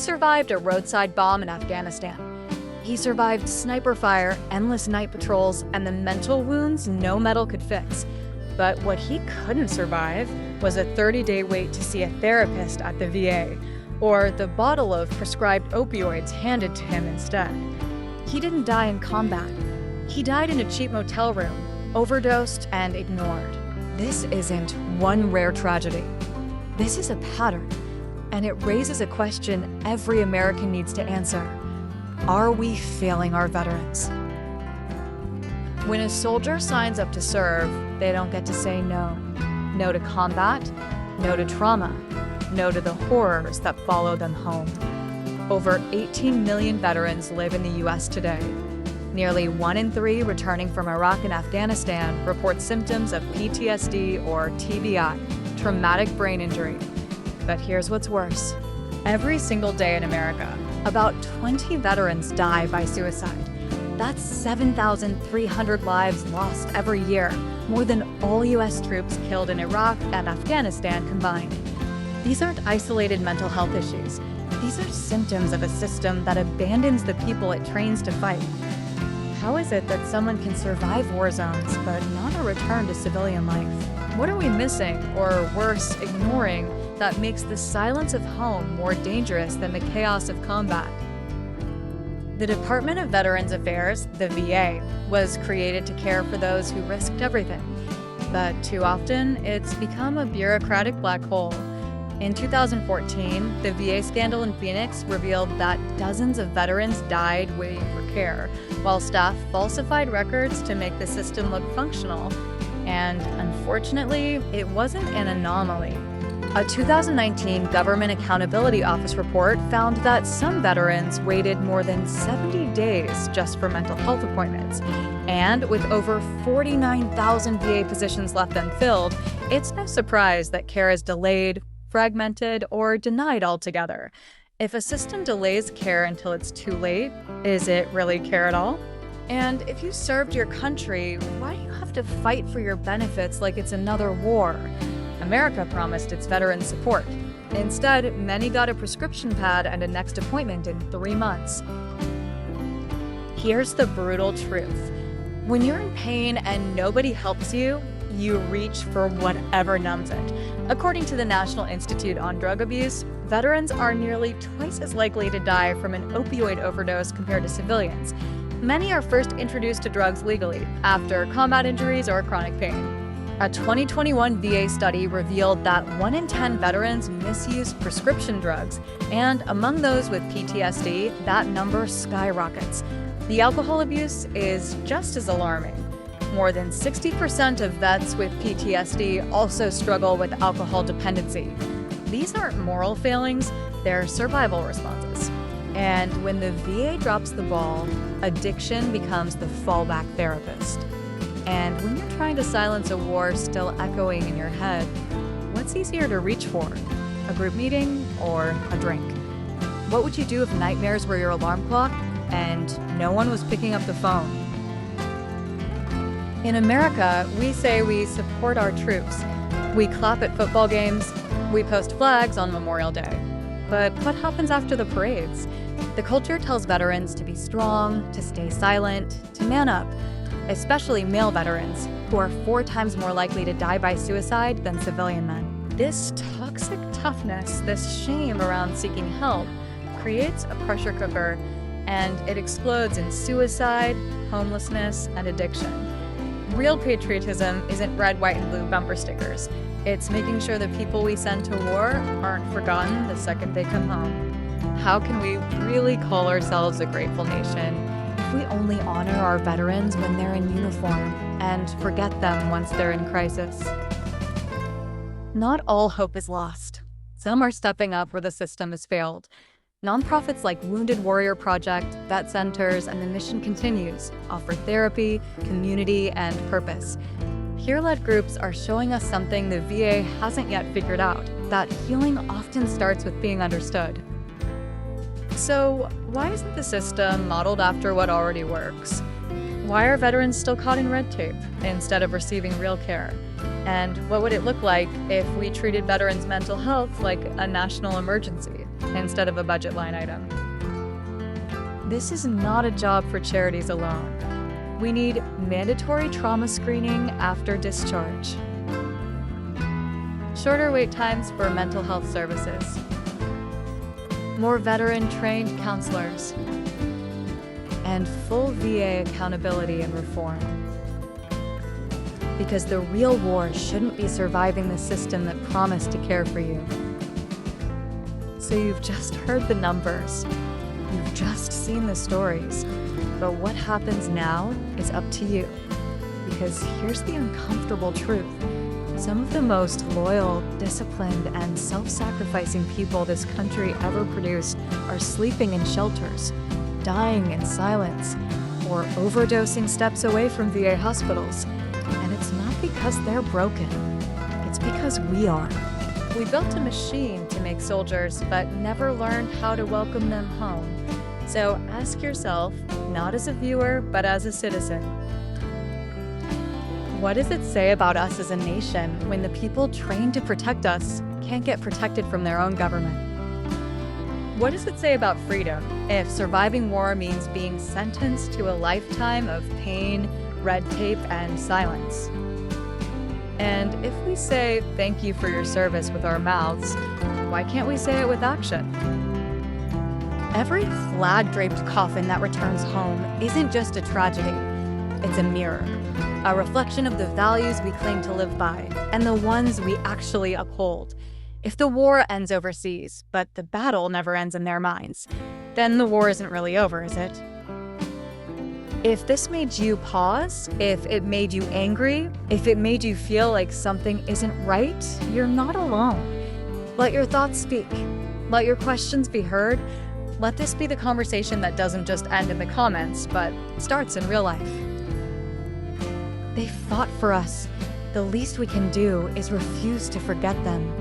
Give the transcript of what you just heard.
survived a roadside bomb in Afghanistan. He survived sniper fire, endless night patrols, and the mental wounds no medal could fix. But what he couldn't survive was a 30-day wait to see a therapist at the VA, or the bottle of prescribed opioids handed to him instead. He didn't die in combat. He died in a cheap motel room, overdosed and ignored. This isn't one rare tragedy. This is a pattern, and it raises a question every American needs to answer. Are we failing our veterans? When a soldier signs up to serve, they don't get to say no. No to combat, no to trauma, no to the horrors that follow them home. Over 18 million veterans live in the U.S. today. Nearly 1 in 3 returning from Iraq and Afghanistan report symptoms of PTSD or TBI, traumatic brain injury. But here's what's worse. Every single day in America, about 20 veterans die by suicide. That's 7,300 lives lost every year, more than all U.S. troops killed in Iraq and Afghanistan combined. These aren't isolated mental health issues. These are symptoms of a system that abandons the people it trains to fight. How is it that someone can survive war zones but not a return to civilian life? What are we missing, or worse, ignoring, that makes the silence of home more dangerous than the chaos of combat? The Department of Veterans Affairs, the VA, was created to care for those who risked everything. But too often, it's become a bureaucratic black hole. In 2014, the VA scandal in Phoenix revealed that dozens of veterans died waiting for care, while staff falsified records to make the system look functional. And unfortunately, it wasn't an anomaly. A 2019 Government Accountability Office report found that some veterans waited more than 70 days just for mental health appointments. And with over 49,000 VA positions left unfilled, it's no surprise that care is delayed, fragmented, or denied altogether. If a system delays care until it's too late, is it really care at all? And if you served your country, why do you have to fight for your benefits like it's another war? America promised its veterans support. Instead, many got a prescription pad and a next appointment in 3 months. Here's the brutal truth. When you're in pain and nobody helps you, you reach for whatever numbs it. According to the National Institute on Drug Abuse, veterans are nearly twice as likely to die from an opioid overdose compared to civilians. Many are first introduced to drugs legally, after combat injuries or chronic pain. A 2021 VA study revealed that 1 in 10 veterans misused prescription drugs, and among those with PTSD, that number skyrockets. The alcohol abuse is just as alarming. More than 60% of vets with PTSD also struggle with alcohol dependency. These aren't moral failings, they're survival responses. And when the VA drops the ball, addiction becomes the fallback therapist. And when you're trying to silence a war still echoing in your head, what's easier to reach for? A group meeting or a drink? What would you do if nightmares were your alarm clock and no one was picking up the phone? In America, we say we support our troops. We clap at football games. We post flags on Memorial Day. But what happens after the parades? The culture tells veterans to be strong, to stay silent, to man up, especially male veterans, who are 4 times more likely to die by suicide than civilian men. This toxic toughness, this shame around seeking help, creates a pressure cooker, and it explodes in suicide, homelessness, and addiction. Real patriotism isn't red, white, and blue bumper stickers. It's making sure the people we send to war aren't forgotten the second they come home. How can we really call ourselves a grateful nation if we only honor our veterans when they're in uniform and forget them once they're in crisis? Not all hope is lost. Some are stepping up where the system has failed. Nonprofits like Wounded Warrior Project, vet centers, and The Mission Continues offer therapy, community, and purpose. Peer-led groups are showing us something the VA hasn't yet figured out, that healing often starts with being understood. So, why isn't the system modeled after what already works? Why are veterans still caught in red tape instead of receiving real care? And what would it look like if we treated veterans' mental health like a national emergency? instead of a budget line item. This is not a job for charities alone. We need mandatory trauma screening after discharge, shorter wait times for mental health services, more veteran-trained counselors, and full VA accountability and reform. Because the real war shouldn't be surviving the system that promised to care for you. So you've just heard the numbers. You've just seen the stories. But what happens now is up to you. Because here's the uncomfortable truth. Some of the most loyal, disciplined, and self-sacrificing people this country ever produced are sleeping in shelters, dying in silence, or overdosing steps away from VA hospitals. And it's not because they're broken. It's because we are. We built a machine to make soldiers, but never learned how to welcome them home. So ask yourself, not as a viewer, but as a citizen, what does it say about us as a nation when the people trained to protect us can't get protected from their own government? What does it say about freedom if surviving war means being sentenced to a lifetime of pain, red tape, and silence? And if we say thank you for your service with our mouths, why can't we say it with action? Every flag-draped coffin that returns home isn't just a tragedy, it's a mirror, a reflection of the values we claim to live by and the ones we actually uphold. If the war ends overseas, but the battle never ends in their minds, then the war isn't really over, is it? If this made you pause, if it made you angry, if it made you feel like something isn't right, you're not alone. Let your thoughts speak. Let your questions be heard. Let this be the conversation that doesn't just end in the comments, but starts in real life. They fought for us. The least we can do is refuse to forget them.